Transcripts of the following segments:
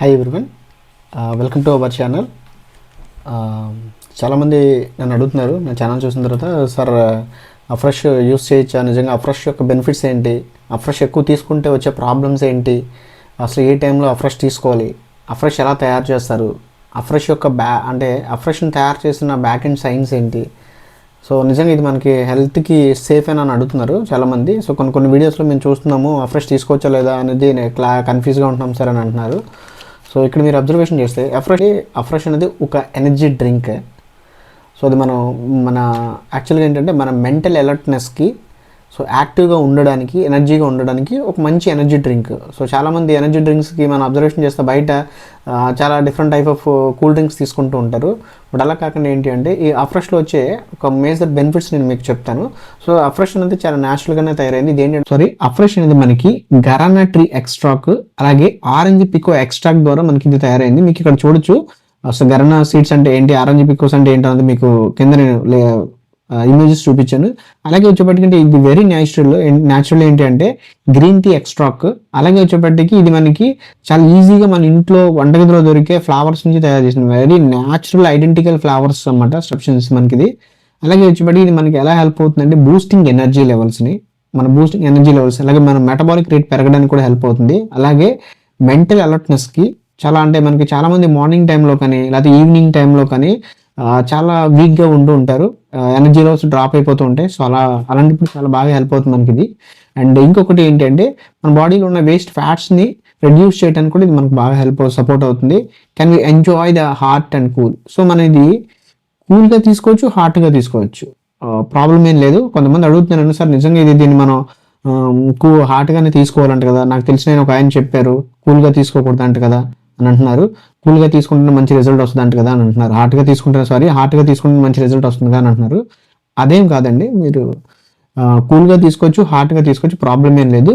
Hi everyone, welcome to our channel. చాలామంది నన్ను అడుగుతున్నారు నా ఛానల్ చూసిన తర్వాత, సార్ అఫ్రెష్ యూస్ చేయొచ్చా, నిజంగా అఫ్రెష్ యొక్క బెనిఫిట్స్ ఏంటి, అఫ్రెష్ ఎక్కువ తీసుకుంటే వచ్చే ప్రాబ్లమ్స్ ఏంటి, అసలు ఏ టైంలో అఫ్రెష్ తీసుకోవాలి, అఫ్రెష్ ఎలా తయారు చేస్తారు, అఫ్రెష్ యొక్క అఫ్రెష్ని తయారు చేసిన బ్యాక్ అండ్ సైన్స్ ఏంటి, సో నిజంగా ఇది మనకి హెల్త్కి సేఫ్ అని అడుగుతున్నారు చాలామంది. సో కొన్ని వీడియోస్లో మేము చూస్తున్నాము అఫ్రెష్ తీసుకోవచ్చా లేదా అనేది కన్ఫ్యూజ్గా ఉంటున్నాం సార్ అని అంటున్నారు. సో ఇక్కడ మీరు అబ్జర్వేషన్ చేస్తే అఫ్రెష్ అనేది ఒక ఎనర్జీ డ్రింక్. సో అది మన యాక్చువల్గా ఏంటంటే మన మెంటల్ అలర్ట్నెస్కి, సో యాక్టివ్గా ఉండడానికి, ఎనర్జీగా ఉండడానికి ఒక మంచి ఎనర్జీ డ్రింక్. సో చాలామంది ఎనర్జీ డ్రింక్స్కి మనం అబ్జర్వేషన్ చేస్తే బయట చాలా different type of cool drinks తీసుకుంటూ ఉంటారు. బట్ అలా కాకుండా ఏంటి అంటే ఈ అఫ్రెష్లో వచ్చే ఒక మేజర్ బెనిఫిట్స్ నేను మీకు చెప్తాను. సో అఫ్రెష్ అనేది చాలా న్యాచురల్గానే తయారైంది. ఇది ఏంటంటే అఫ్రెష్ అనేది మనకి గరానా ట్రీ ఎక్స్ట్రాక్ట్ అలాగే ఆరెంజ్ పికో ఎక్స్ట్రాక్ట్ ద్వారా మనకి ఇది తయారైంది. మీకు ఇక్కడ చూడొచ్చు. సో గరానా సీడ్స్ అంటే ఏంటి, ఆరెంజ్ పికోస్ అంటే ఏంటి అనేది మీకు కింద నేను ఇమేజెస్ చూపించాను. అలాగే వచ్చేప్పటికంటే ఇది వెరీ న్యాచురల్ ఏంటి అంటే గ్రీన్ టీ ఎక్స్ట్రాక్ట్. అలాగే వచ్చేప్పటికి ఇది మనకి చాలా ఈజీగా మన ఇంట్లో వంటగదిలో దొరికే ఫ్లవర్స్ నుంచి తయారు చేసిన వెరీ న్యాచురల్ ఐడెంటికల్ ఫ్లవర్స్ అన్నమాట సబ్స్టెన్స్ మనకి ఇది. అలాగే వచ్చేప్పటికి ఇది మనకి ఎలా హెల్ప్ అవుతుందంటే బూస్టింగ్ ఎనర్జీ లెవెల్స్ని, అలాగే మన మెటబాలిక్ రేట్ పెరగడానికి కూడా హెల్ప్ అవుతుంది. అలాగే మెంటల్ అలర్ట్నెస్కి అంటే మనకి చాలామంది మార్నింగ్ టైంలో కానీ లేకపోతే ఈవినింగ్ టైంలో కానీ చాలా వీక్గా ఉంటారు, ఎనర్జీ లెవెల్స్ డ్రాప్ అయిపోతూ ఉంటాయి. సో అలాంటిప్పుడు చాలా బాగా హెల్ప్ అవుతుంది మనకి ఇది. అండ్ ఇంకొకటి ఏంటంటే మన బాడీలో ఉన్న వేస్ట్ ఫ్యాట్స్ని రెడ్యూస్ చేయడానికి కూడా ఇది మనకు బాగా సపోర్ట్ అవుతుంది. Can we enjoy the hot and cool. So మనం ఇది కూల్గా తీసుకోవచ్చు, హాట్గా తీసుకోవచ్చు, ప్రాబ్లం ఏం లేదు. కొంతమంది అడుగుతున్నాను, సార్ నిజంగా దీన్ని మనం హాట్గానే తీసుకోవాలంట కదా, నాకు తెలిసిన ఒక ఆయన చెప్పారు కూల్గా తీసుకోకూడదు అంట కదా అని అంటున్నారు. కూల్గా తీసుకుంటే మంచి రిజల్ట్ వస్తుంది అంట కదా అని అంటున్నారు. హాట్గా తీసుకుంటే మంచి రిజల్ట్ వస్తుంది అని అంటున్నారు. అదేం కాదండి, మీరు కూల్గా తీసుకోవచ్చు, హాట్గా తీసుకోవచ్చు, ప్రాబ్లం ఏం లేదు.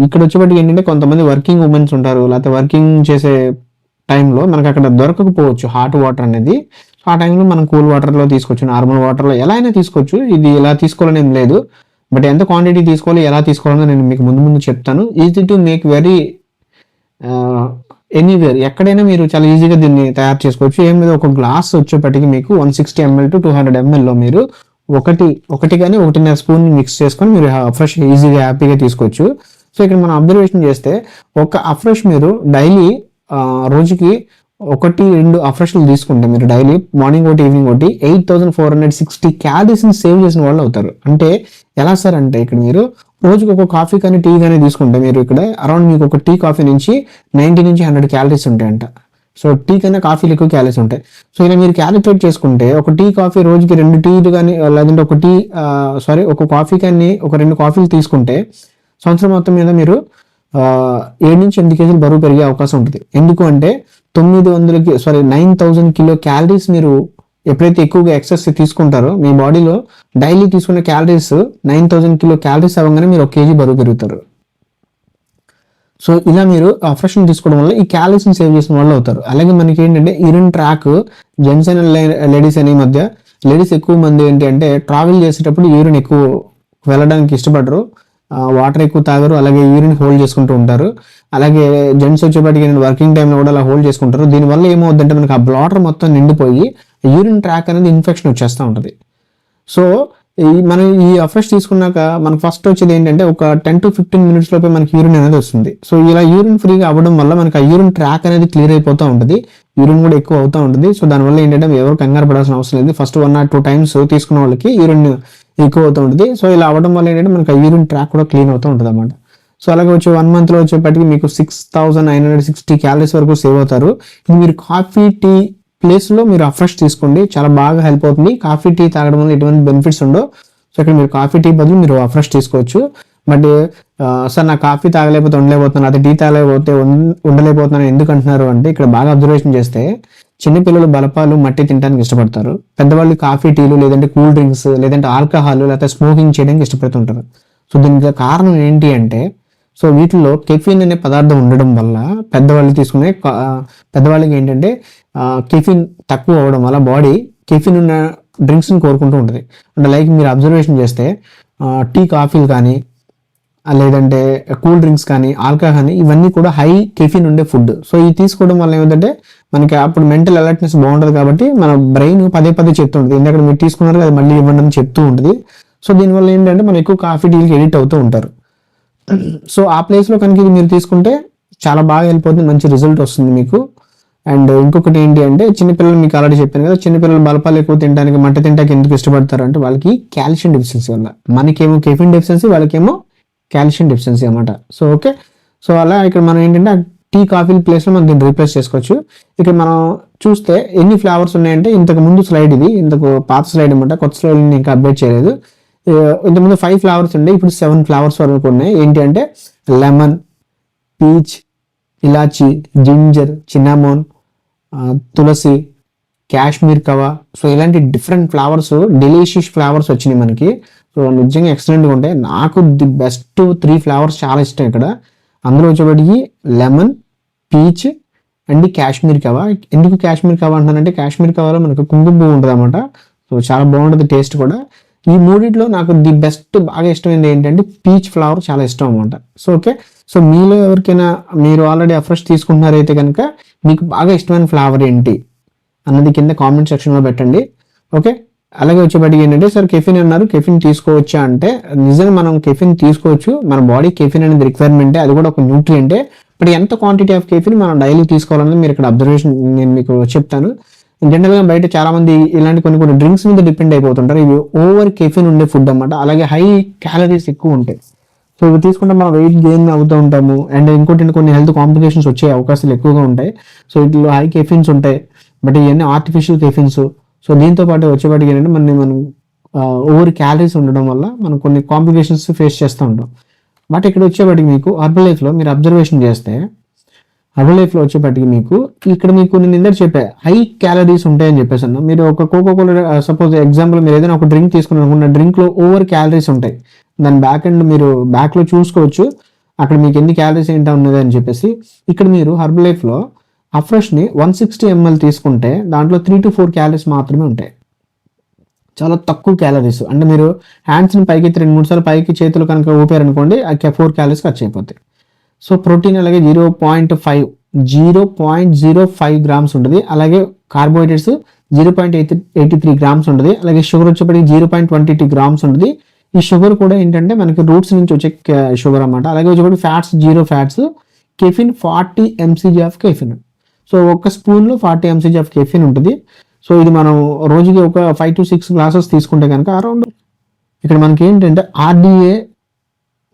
ఇక్కడ వచ్చేప్పటికి ఏంటంటే కొంతమంది వర్కింగ్ ఉమెన్స్ ఉంటారు, లేకపోతే వర్కింగ్ చేసే టైంలో మనకు అక్కడ దొరకకపోవచ్చు హాట్ వాటర్ అనేది. సో ఆ టైంలో మనం కూల్ వాటర్లో తీసుకోవచ్చు, నార్మల్ వాటర్లో ఎలా అయినా తీసుకోవచ్చు. ఇది ఇలా తీసుకోవాలని ఏం లేదు, బట్ ఎంత క్వాంటిటీ తీసుకోవాలి, ఎలా తీసుకోవాలని నేను మీకు ముందు చెప్తాను. Easy to make very anywhere, ఎక్కడైనా మీరు చాలా ఈజీగా దీన్ని తయారు చేసుకోవచ్చు. ఏం లేదు, ఒక గ్లాస్ వచ్చేప్పటికి మీకు 160 ml to 200 ml మీరు ఒకటి కానీ 1.5 స్పూన్ మిక్స్ చేసుకొని మీరు అఫ్రెష్ ఈజీగా హ్యాపీగా తీసుకోవచ్చు. సో ఇక్కడ మనం అబ్జర్వేషన్ చేస్తే ఒక అఫ్రెష్ మీరు డైలీ రోజుకి 1-2 అఫ్రెష్లు తీసుకుంటే మీరు డైలీ మార్నింగ్ ఒకటి ఈవినింగ్ ఒకటి 8460 క్యాలరీస్ని సేవ్ చేసిన వాళ్ళు అవుతారు. అంటే ఎలా సార్ అంటే ఇక్కడ మీరు రోజుకి ఒక కాఫీ కానీ టీ కానీ తీసుకుంటే మీరు ఇక్కడ అరౌండ్ మీకు ఒక టీ కాఫీ నుంచి 90 నుంచి 100 క్యాలరీస్ ఉంటాయంట. సో టీ కన్నా కాఫీలు ఎక్కువ క్యాలరీస్ ఉంటాయి. సో ఇలా మీరు క్యాలిక్యులేట్ చేసుకుంటే ఒక టీ కాఫీ రోజుకి 2 టీలు కానీ లేదంటే ఒక కాఫీ కానీ ఒక 2 కాఫీలు తీసుకుంటే సంవత్సరం మొత్తం మీద మీరు 7 నుంచి 8 కేజీలు బరువు పెరిగే అవకాశం ఉంటుంది. ఎందుకు అంటే 9000 కిలో క్యాలరీస్ మీరు ఎప్పుడైతే ఎక్కువగా ఎక్సెస్ తీసుకుంటారో మీ బాడీలో డైలీ తీసుకునే క్యాలరీస్ 9000 కిలో క్యాలరీస్ అవ్వగానే మీరు 1 కేజీ బరువు పెరుగుతారు. సో ఇలా మీరు అఫ్రెష్ని తీసుకోవడం వల్ల ఈ క్యాలరీస్ని సేవ్ చేసిన వాళ్ళు అవుతారు. అలాగే మనకి ఏంటంటే urine track, gents and ladies అనే మధ్య లేడీస్ ఎక్కువ మంది ఏంటి అంటే ట్రావెల్ చేసేటప్పుడు యూరిన్ ఎక్కువ వెళ్ళడానికి ఇష్టపడరు, వాటర్ ఎక్కువ తాగరు, అలాగే యూరిన్ హోల్డ్ చేసుకుంటూ ఉంటారు. అలాగే జెంట్స్ వచ్చేప్పటికి వర్కింగ్ టైంలో కూడా అలా హోల్డ్ చేసుకుంటారు. దీనివల్ల ఏమవుతుందంటే మనకి ఆ బ్లాడర్ మొత్తం నిండిపోయి యూరిన్ ట్రాక్ అనేది ఇన్ఫెక్షన్ వచ్చేస్తూ ఉంటుంది. సో మనం ఈ అఫ్రెష్ తీసుకున్నాక మనకు ఫస్ట్ వచ్చేది ఏంటంటే ఒక 10 to 15 minutes లోపే మనకి యూరిన్ అనేది వస్తుంది. సో ఇలా యూరిన్ ఫ్రీగా అవ్వడం వల్ల మనకి ఆ యూరిన్ ట్రాక్ అనేది క్లియర్ అయిపోతూ ఉంటుంది, యూరిన్ కూడా ఎక్కువ అవుతూ ఉంటుంది. సో దానివల్ల ఏంటంటే ఎవరు కంగారు పడాల్సిన అవసరం లేదు. ఫస్ట్ 1 or 2 times తీసుకున్న వాళ్ళకి యూరిన్ ఎక్కువ అవుతూ ఉంటుంది. సో ఇలా అవ్వడం వల్ల ఏంటంటే మనకి ఆ యూరిన్ ట్రాక్ కూడా క్లీన్ అవుతూ ఉంటుంది అన్నమాట. సో అలాగే 1 month లో వచ్చేప్పటికి మీకు 6960 క్యాలరీస్ వరకు సేవ్ అవుతారు. ఇది మీరు కాఫీ టీ ప్లేస్లో మీరు అఫ్రెష్ తీసుకోండి, చాలా బాగా హెల్ప్ అవుతుంది. కాఫీ టీ తాగడం వల్ల ఎటువంటి బెనిఫిట్స్ ఉండవు. సో ఇక్కడ మీరు కాఫీ టీ బదులు మీరు అఫ్రెష్ తీసుకోవచ్చు. బట్ సార్ నాకు కాఫీ తాగలేకపోతే ఉండలేకపోతున్నాను, అదే టీ తాగలేకపోతే ఉండలేకపోతున్నాను ఎందుకు అంటున్నారు అంటే ఇక్కడ బాగా అబ్జర్వేషన్ చేస్తే చిన్నపిల్లలు బలపాలు మట్టి తినడానికి ఇష్టపడతారు, పెద్దవాళ్ళు కాఫీ టీలు లేదంటే కూల్ డ్రింక్స్ లేదంటే ఆల్కహాల్ లేకపోతే స్మోకింగ్ చేయడానికి ఇష్టపడుతుంటారు. సో దీనికి కారణం ఏంటి అంటే సో వీటిలో కెఫిన్ అనే పదార్థం ఉండడం వల్ల పెద్దవాళ్ళకి ఏంటంటే కెఫిన్ తక్కువ అవ్వడం వల్ల బాడీ కెఫిన్ ఉన్న డ్రింక్స్ని కోరుకుంటూ ఉంటుంది. అంటే లైక్ మీరు అబ్జర్వేషన్ చేస్తే టీ కాఫీలు కానీ లేదంటే కూల్ డ్రింక్స్ కానీ ఆల్కహాల్ కానీ ఇవన్నీ కూడా హై కెఫిన్ ఉండే ఫుడ్. సో ఇది తీసుకోవడం వల్ల ఏమిటంటే మనకి అప్పుడు మెంటల్ అలర్ట్నెస్ బాగుంటుంది కాబట్టి మన బ్రెయిన్ పదే పదే చెప్తూ ఉంటుంది, ఇందాక మీరు తీసుకున్నారు అది మళ్ళీ ఇవ్వండి అని చెప్తూ ఉంటుంది. సో దీనివల్ల ఏంటంటే మనం ఎక్కువ కాఫీ టీలకి ఎడిట్ అవుతూ ఉంటారు. సో ఆ ప్లేస్లో కనుక ఇది మీరు తీసుకుంటే చాలా బాగా వెళ్ళిపోతుంది, మంచి రిజల్ట్ వస్తుంది మీకు. అండ్ ఇంకొకటి ఏంటి అంటే చిన్నపిల్లలు మీకు ఆల్రెడీ చెప్పాను కదా, చిన్నపిల్లలు బలపాలు ఎక్కువ తినడానికి మంట తింటానికి ఎందుకు ఇష్టపడతారు అంటే వాళ్ళకి కాల్షియం డెఫిషియన్సీ వల్ల. మనకేమో కెఫిన్ డెఫిషియన్సీ, వాళ్ళకేమో కాల్షియం డెఫిషియన్సీ అనమాట. సో ఓకే, సో అలా ఇక్కడ మనం ఏంటంటే టీ కాఫీ ప్లేస్లో మనం దీన్ని రీప్లేస్ చేసుకోవచ్చు. ఇక్కడ మనం చూస్తే ఎన్ని ఫ్లేవర్స్ ఉన్నాయంటే ఇంతకు ముందు స్లైడ్ ఇది, ఇంతకు పాత స్లైడ్ అనమాట, కొత్త స్లైడ్ ఇంకా అప్డేట్ చేయలేదు. ఇంతకుముందు 5 ఫ్లేవర్స్ ఉండే, ఇప్పుడు 7 ఫ్లేవర్స్ వరకు ఉన్నాయి. ఏంటి అంటే లెమన్, పీచ్, ఇలాచి, జింజర్, చిన్నామోన్, తులసి, కాశ్మీర్ కవా. సో ఇలాంటి డిఫరెంట్ ఫ్లేవర్స్, డెలిషియస్ ఫ్లేవర్స్ వచ్చినాయి మనకి. సో నిజంగా ఎక్సలెంట్గా ఉంటాయి. నాకు ది బెస్ట్ 3 ఫ్లేవర్స్ చాలా ఇష్టం ఇక్కడ. అందులో వచ్చేప్పటికి లెమన్, పీచ్ అండ్ కాశ్మీర్ కవా. ఎందుకు కాశ్మీర్ కవా అంటున్నానంటే కాశ్మీర్ కవాలో మనకు కుంకుమ పువ్వు ఉంటుంది అనమాట. సో చాలా బాగుంటుంది టేస్ట్ కూడా. ఈ మూడిట్లో నాకు ది బెస్ట్ బాగా ఇష్టమైనది ఏంటంటే పీచ్ ఫ్లేవర్ చాలా ఇష్టం అనమాట. సో ఓకే, సో మీలో ఎవరికైనా మీరు ఆల్రెడీ అఫ్రెష్ తీసుకుంటున్నారైతే కనుక మీకు బాగా ఇష్టమైన ఫ్లేవర్ ఏంటి అన్నది కింద కామెంట్ సెక్షన్లో పెట్టండి. ఓకే, అలాగే వచ్చేప్పటికి ఏంటంటే సార్ కెఫిన్ అన్నారు, కెఫిన్ తీసుకోవచ్చా అంటే నిజంగా మనం కెఫిన్ తీసుకోవచ్చు. మన బాడీ కెఫిన్ అనేది రిక్వైర్మెంటే, అది కూడా ఒక న్యూట్రియంటే. బట్ ఎంత క్వాంటిటీ ఆఫ్ కెఫిన్ మనం డైలీ తీసుకోవాలనేది మీరు ఇక్కడ అబ్జర్వేషన్ నేను మీకు చెప్తాను. జనరల్గా బయట చాలా మంది ఇలాంటి కొన్ని డ్రింక్స్ మీద డిపెండ్ అయిపోతుంటారు. ఇవి ఓవర్ కెఫిన్ ఉండే ఫుడ్ అన్నమాట, అలాగే హై క్యాలరీస్ ఎక్కువ ఉంటాయి. సో ఇవి తీసుకుంటే మనం వెయిట్ గెయిన్ అవుతూ ఉంటాము. అండ్ ఇంకోటి కొన్ని హెల్త్ కాంప్లికేషన్స్ వచ్చే అవకాశాలు ఎక్కువగా ఉంటాయి. సో వీటిలో హై కెఫిన్స్ ఉంటాయి, బట్ ఇవన్నీ ఆర్టిఫిషియల్ కెఫిన్స్. సో దీంతో పాటు వచ్చేపాటికి ఏంటంటే మనం ఓవర్ క్యాలరీస్ ఉండడం వల్ల మనం కొన్ని కాంప్లికేషన్స్ ఫేస్ చేస్తూ ఉంటాం. బట్ ఇక్కడ వచ్చేపాటికి మీకు హర్బల్ లైఫ్లో మీరు అబ్జర్వేషన్ చేస్తే హర్బల్ లైఫ్లో వచ్చేపాటికి మీకు ఇక్కడ మీకు నేను ఇందరు చెప్పా హై క్యాలరీస్ ఉంటాయని చెప్పేసాను. మీరు ఒక కోకోకోలా సపోజ్ ఎగ్జాంపుల్ మీరు ఏదైనా ఒక డ్రింక్ తీసుకుని అనుకున్న డ్రింక్లో ఓవర్ క్యాలరీస్ ఉంటాయి. దాని మీరు బ్యాక్లో చూసుకోవచ్చు అక్కడ మీకు ఎన్ని క్యాలరీస్ ఏంటో ఉన్నది అని చెప్పేసి. ఇక్కడ మీరు హర్బల్ లైఫ్లో అఫ్రెష్ని 160 ml తీసుకుంటే దాంట్లో 3 to 4 క్యాలరీస్ మాత్రమే ఉంటాయి. చాలా తక్కువ క్యాలరీస్. అంటే మీరు హ్యాండ్స్ని పైకి 2-3 సార్లు పైకి చేతులు కనుక ఊపారనుకోండి ఆ 4 క్యాలరీస్ ఖర్చు అయిపోతాయి. సో ప్రోటీన్ అలాగే 0.05 గ్రామ్స్ ఉంటుంది. అలాగే కార్బోహైడ్రేట్స్ 0.83 గ్రామ్స్ ఉంటుంది. అలాగే షుగర్ వచ్చేప్పటికి 0.22 గ్రామ్స్ ఉంటుంది. ఈ షుగర్ కూడా ఏంటంటే మనకి రూట్స్ నుంచి వచ్చే షుగర్ అన్నమాట. అలాగే వచ్చేప్పటికి fats 0 fats. Caffeine 40 mcg of caffeine. So ఒక స్పూన్లో 40 mcg ఆఫ్ కెఫిన్ ఉంటుంది. సో ఇది మనం రోజుకి ఒక 5 to 6 గ్లాసెస్ తీసుకుంటే కనుక అరౌండ్ ఇక్కడ మనకి ఏంటంటే RDA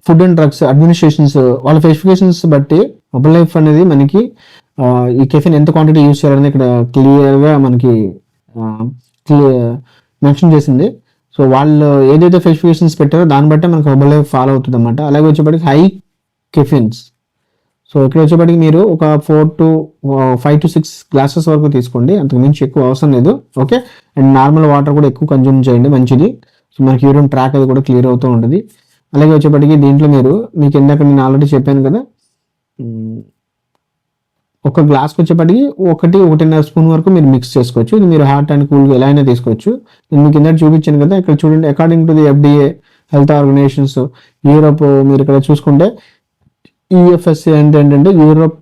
food and drugs administrations వాళ్ళ స్పెసిఫికేషన్స్ బట్టి హర్బల్ లైఫ్ అనేది మనకి ఈ కెఫిన్ ఎంత క్వాంటిటీ యూజ్ చేయాలని ఇక్కడ క్లియర్గా మనకి మెన్షన్ చేసింది. సో వాళ్ళు ఏదైతే స్పెసిఫికేషన్స్ పెట్టారో దాన్ని బట్టే మనకి హర్బల్ లైఫ్ ఫాలో అవుతుంది అన్నమాట. అలాగే వచ్చేప్పటికి హై కెఫిన్స్. సో ఇక్కడ వచ్చేప్పటికి మీరు ఒక 5 to 6 గ్లాసెస్ వరకు తీసుకోండి, అంతకు మించి ఎక్కువ అవసరం లేదు. ఓకే, అండ్ నార్మల్ వాటర్ కూడా ఎక్కువ కన్జ్యూమ్ చేయండి, మంచిది. సో మనకి యూరిన్ ట్రాక్ అది కూడా క్లియర్ అవుతూ ఉంటుంది. అలాగే వచ్చేప్పటికి దీంట్లో మీకు ఇందాక నేను ఆల్రెడీ చెప్పాను కదా, ఒక గ్లాస్కి వచ్చేప్పటికి 1-1.5 స్పూన్ వరకు మీరు మిక్స్ చేసుకోవచ్చు. ఇది మీరు హాట్ అండ్ కూల్గా ఎలా అయినా తీసుకోవచ్చు. నేను మీకు ఇందాక చూపించాను కదా, ఇక్కడ చూడండి according to the FDA health organizations Europe మీరు ఇక్కడ చూసుకుంటే EFSA ఏంటంటే Europe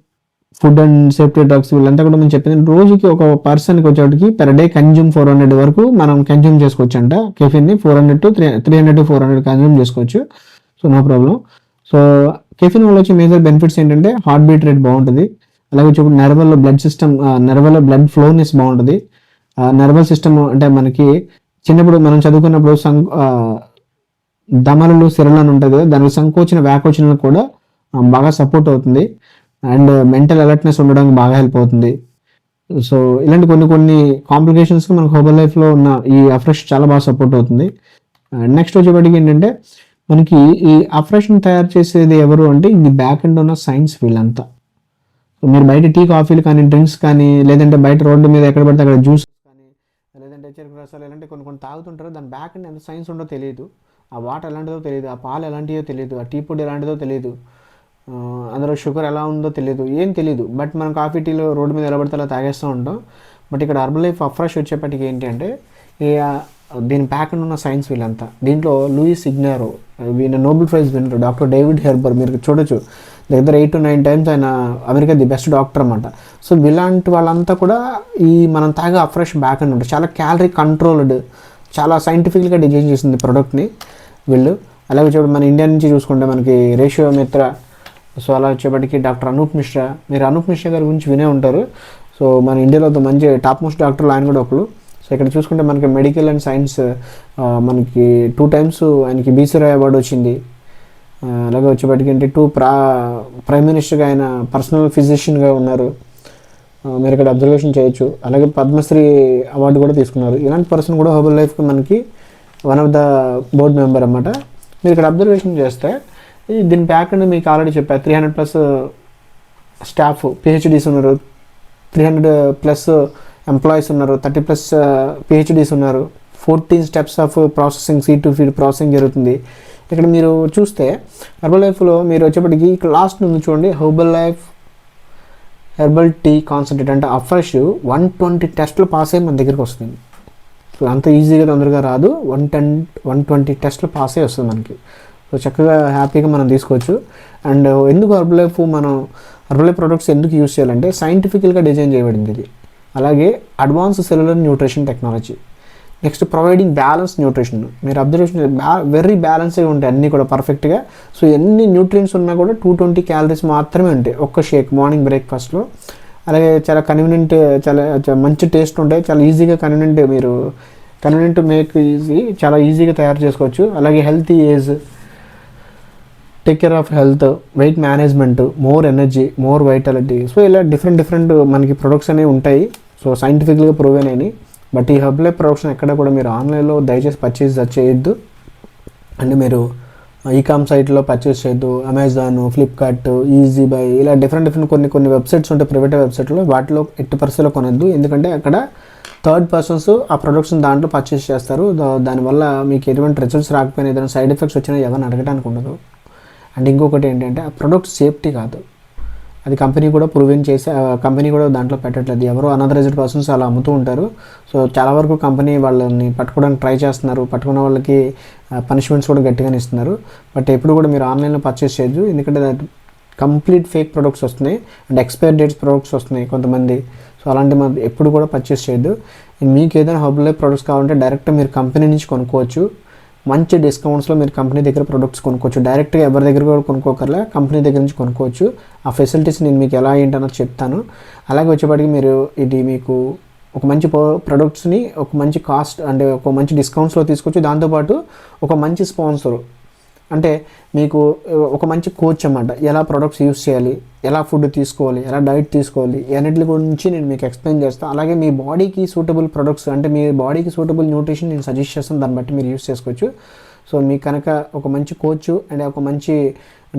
food and safety drugs వీళ్ళంతా కూడా మనం చెప్పింది రోజుకి ఒక పర్సన్కి వచ్చేటికి పెర్ డే కన్జ్యూమ్ 400 వరకు మనం కన్జ్యూమ్ చేసుకోవచ్చు అంట. కెఫిన్ని 300 to 400 కన్జ్యూమ్ చేసుకోవచ్చు. So no problem. So caffeine వల్ల వచ్చే మేజర్ బెనిఫిట్స్ ఏంటంటే హార్ట్ బీట్ రేట్ బాగుంటుంది. అలాగే వచ్చి నెర్వల్లో బ్లడ్ ఫ్లోనెస్ బాగుంటుంది. నెర్వల్ సిస్టమ్ అంటే మనకి చిన్నప్పుడు మనం చదువుకున్నప్పుడు దమనులు సిరలు అని ఉంటుంది కదా, దానికి సంకోచన వ్యాకోచనలు కూడా బాగా సపోర్ట్ అవుతుంది. అండ్ మెంటల్ అలర్ట్నెస్ ఉండడానికి బాగా హెల్ప్ అవుతుంది. సో ఇలాంటి కొన్ని కాంప్లికేషన్స్కి మనకు హర్బల్ లైఫ్లో ఉన్న ఈ అఫ్రెష్ చాలా బాగా సపోర్ట్ అవుతుంది. నెక్స్ట్ వచ్చేప్పటికి ఏంటంటే మనకి ఈ అఫ్రెష్ని తయారు చేసేది ఎవరు అంటే ఇది బ్యాక్ ఎండ్ ఉన్న సైన్స్ వీళ్ళంతా. సో మీరు బయట టీ కాఫీలు కానీ డ్రింక్స్ కానీ లేదంటే బయట రోడ్డు మీద ఎక్కడ పడితే అక్కడ జ్యూస్ కానీ లేదంటే చెరుకు రసాలు ఇలాంటి కొన్ని తాగుతుంటారు. దాని బ్యాక్ ఎండ్ ఎంత సైన్స్ ఉండో తెలియదు. ఆ వాటర్ ఎలాంటిదో తెలియదు, ఆ పాలు ఎలాంటిదో తెలియదు, ఆ టీ పొడి ఎలాంటిదో తెలియదు, అందులో షుగర్ ఎలా ఉందో తెలియదు, ఏం తెలియదు. బట్ మనం కాఫీ టీలో రోడ్డు మీద ఎలా పడితే అలా తాగేస్తూ ఉంటాం. బట్ ఇక్కడ హర్బల్ లైఫ్ అఫ్రెష్ వచ్చేప్పటికి ఏంటి అంటే ఈ దీని బ్యాక్ ఉన్న సైన్స్ వీళ్ళంతా. దీంట్లో లూయిస్ ఇగ్నారో, ఈయన Nobel prize winner. Doctor David Heber, మీరు చూడొచ్చు దగ్గర 8 to 9 times ఆయన అమెరికా ది బెస్ట్ డాక్టర్ అనమాట. సో ఇలాంటి వాళ్ళంతా కూడా ఈ మనం తాగే అఫ్రెష్ బ్యాక్ అండ్ ఉంటుంది. చాలా క్యాలరీ కంట్రోల్డ్, చాలా సైంటిఫిక్గా డిజైన్ చేసింది ప్రోడక్ట్ని వీళ్ళు. అలాగే వచ్చేప్పుడు మన ఇండియా నుంచి చూసుకుంటే మనకి రేషియో మిత్ర, సో అలా వచ్చేప్పటికి డాక్టర్ అనూప్ మిశ్రా. మీరు అనూప్ మిశ్రా గారి గురించి వినే ఉంటారు. సో మన ఇండియాలో మంచి టాప్ మోస్ట్ డాక్టర్లు ఆయన కూడా ఒకరు. సో ఇక్కడ చూసుకుంటే మనకి మెడికల్ అండ్ సైన్స్ మనకి 2 times ఆయనకి బీసీరాయ్ అవార్డు వచ్చింది. అలాగే వచ్చేప్పటికి ఏంటి 2 ప్రైమ్ మినిస్టర్గా ఆయన పర్సనల్ ఫిజిషియన్గా ఉన్నారు. మీరు ఇక్కడ అబ్జర్వేషన్ చేయొచ్చు. అలాగే పద్మశ్రీ అవార్డు కూడా తీసుకున్నారు. ఇలాంటి పర్సన్ కూడా హెర్బల్ లైఫ్కి మనకి one of the board member అన్నమాట. మీరు ఇక్కడ అబ్జర్వేషన్ చేస్తే దీని బ్యాక్ అండ్ మీకు ఆల్రెడీ చెప్పారు 300+ స్టాఫ్ PhDs ఉన్నారు, 300+ ఎంప్లాయీస్ ఉన్నారు, 30+ PhDs ఉన్నారు, 14 steps of processing, seed to feed processing జరుగుతుంది. ఇక్కడ మీరు చూస్తే హెర్బల్ లైఫ్లో మీరు వచ్చేప్పటికి లాస్ట్ నుండి చూడండి, herbal life herbal tea concentrate అంటే అఫ్రెష్ 120 టెస్ట్లు పాస్ అయ్యి మన దగ్గరికి వస్తుంది. సో అంత ఈజీగా తొందరగా రాదు, 120 టెస్ట్లు పాస్ అయ్యి వస్తుంది మనకి. సో చక్కగా హ్యాపీగా మనం తీసుకోవచ్చు. అండ్ ఎందుకు హెర్బల్ లైఫ్ మనం హెర్బల్ లైఫ్ ప్రొడక్ట్స్ ఎందుకు యూజ్ చేయాలంటే సైంటిఫికల్గా డిజైన్ చేయబడింది ఇది. అలాగే advance cellular nutrition technology. Next providing balance nutrition. మీరు అబ్జర్వేషన్ వెరీ బ్యాలెన్స్గా ఉంటాయి అన్నీ కూడా పర్ఫెక్ట్గా. సో ఎన్ని న్యూట్రియన్స్ ఉన్నా కూడా 220 calories మాత్రమే ఉంటాయి ఒక్క షేక్ మార్నింగ్ బ్రేక్ఫాస్ట్లో. అలాగే చాలా కన్వీనియంట్, చాలా మంచి టేస్ట్ ఉంటాయి, చాలా ఈజీగా కన్వీనియంట్ మేక్ ఈజీ, చాలా ఈజీగా తయారు చేసుకోవచ్చు. అలాగే healthy age, take care of health, weight management, more energy, more vitality. So ఇలా డిఫరెంట్ మనకి ప్రొడక్ట్స్ అనేవి ఉంటాయి. సో సైంటిఫిక్గా ప్రూవెన్ అయినాయి. బట్ ఈ హెర్బల్ లైఫ్ ప్రొడక్ట్స్ ఎక్కడ కూడా మీరు ఆన్లైన్లో దయచేసి పర్చేస్ చేయొద్దు. అంటే మీరు ఈకామ్ సైట్లో పర్చేస్ చేయొద్దు. అమెజాన్, ఫ్లిప్కార్ట్, ఈజీ బై ఇలా డిఫరెంట్ కొన్ని వెబ్సైట్స్ ఉంటాయి ప్రైవేట్ వెబ్సైట్లో, వాటిలో ఎట్టి పరిస్థితుల్లో కొనొద్దు. ఎందుకంటే అక్కడ థర్డ్ పర్సన్స్ ఆ ప్రొడక్ట్స్ని దాంట్లో పర్చేస్ చేస్తారు. దానివల్ల మీకు ఎటువంటి రిజల్ట్స్ రాకపోయినా, ఏదైనా సైడ్ ఎఫెక్ట్స్ వచ్చినా ఎవరిని అడగడానికి ఉండదు. అండ్ ఇంకొకటి ఏంటంటే ఆ ప్రొడక్ట్ సేఫ్టీ కాదు, అది కంపెనీ కూడా ప్రూవెన్ చేసి కంపెనీ కూడా దాంట్లో పెట్టట్లేదు. ఎవరో అనాథరైజ్డ్ పర్సన్స్ అలా అమ్ముతూ ఉంటారు. సో చాలా వరకు కంపెనీ వాళ్ళని పట్టుకోవడానికి ట్రై చేస్తున్నారు, పట్టుకున్న వాళ్ళకి పనిష్మెంట్స్ కూడా గట్టిగానే ఇస్తున్నారు. బట్ ఎప్పుడు కూడా మీరు ఆన్లైన్లో పర్చేస్ చేయొద్దు, ఎందుకంటే కంప్లీట్ ఫేక్ ప్రొడక్ట్స్ వస్తున్నాయి అండ్ ఎక్స్పైర్ డేట్స్ ప్రొడక్ట్స్ వస్తున్నాయి కొంతమంది. సో అలాంటి ఎప్పుడు కూడా పర్చేస్ చేయొద్దు. మీకు ఏదైనా హెర్బల్ లైఫ్ ప్రొడక్ట్స్ కావాలంటే డైరెక్ట్ మీరు కంపెనీ నుంచి కొనుక్కోవచ్చు. మంచి డిస్కౌంట్స్లో మీరు కంపెనీ దగ్గర ప్రొడక్ట్స్ కొనుక్కోవచ్చు. డైరెక్ట్గా ఎవరి దగ్గర కూడా కొనుక్కోకర్లే, కంపెనీ దగ్గర నుంచి కొనుక్కోవచ్చు. ఆ ఫెసిలిటీస్ నేను మీకు ఎలా ఏంటన్నది చెప్తాను. అలాగే వచ్చేప్పటికి మీరు మీకు ఒక మంచి ప్రొడక్ట్స్ని ఒక మంచి కాస్ట్ అంటే ఒక మంచి డిస్కౌంట్స్లో తీసుకోవచ్చు. దాంతోపాటు ఒక మంచి స్పాన్సర్ అంటే మీకు ఒక మంచి కోచ్ అన్నమాట. ఎలా ప్రొడక్ట్స్ యూస్ చేయాలి, ఎలా ఫుడ్ తీసుకోవాలి, ఎలా డైట్ తీసుకోవాలి, అన్నిటి గురించి నేను మీకు ఎక్స్ప్లెయిన్ చేస్తాను. అలాగే మీ బాడీకి సూటబుల్ ప్రొడక్ట్స్ అంటే మీ బాడీకి సూటబుల్ న్యూట్రిషన్ నేను సజెస్ట్ చేస్తాను, దాన్ని బట్టి మీరు యూస్ చేసుకోవచ్చు. సో మీకు కనుక ఒక మంచి కోచ్ అండ్ ఒక మంచి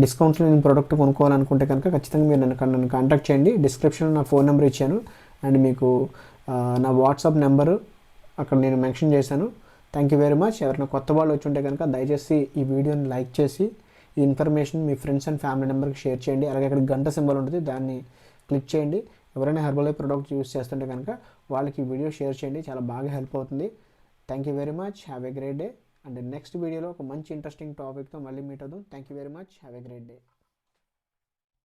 డిస్కౌంట్స్లో నేను ప్రోడక్ట్ కొనుక్కోవాలనుకుంటే కనుక ఖచ్చితంగా మీరు నన్ను కాంటాక్ట్ చేయండి. డిస్క్రిప్షన్లో నా ఫోన్ నెంబర్ ఇచ్చాను అండ్ మీకు నా వాట్సాప్ నెంబరు అక్కడ నేను మెన్షన్ చేశాను. Thank you very much. ఎవరైనా కొత్త వాళ్ళు వచ్చి ఉంటే కనుక దయచేసి ఈ వీడియోని లైక్ చేసి ఈ ఇన్ఫర్మేషన్ మీ ఫ్రెండ్స్ అండ్ ఫ్యామిలీ మెంబర్కి షేర్ చేయండి. అలాగే అక్కడ గంట సింబల్ ఉంటుంది, దాన్ని క్లిక్ చేయండి. ఎవరైనా హెర్బల్ లైఫ్ ప్రొడక్ట్స్ యూస్ చేస్తుంటే కనుక వాళ్ళకి ఈ వీడియో షేర్ చేయండి, చాలా బాగా హెల్ప్ అవుతుంది. Thank you very much. Have a great day. And next వీడియోలో ఒక మంచి ఇంట్రెస్టింగ్ టాపిక్తో మళ్ళీ మీట్ అవుదాం. Thank you very much. Have a great day.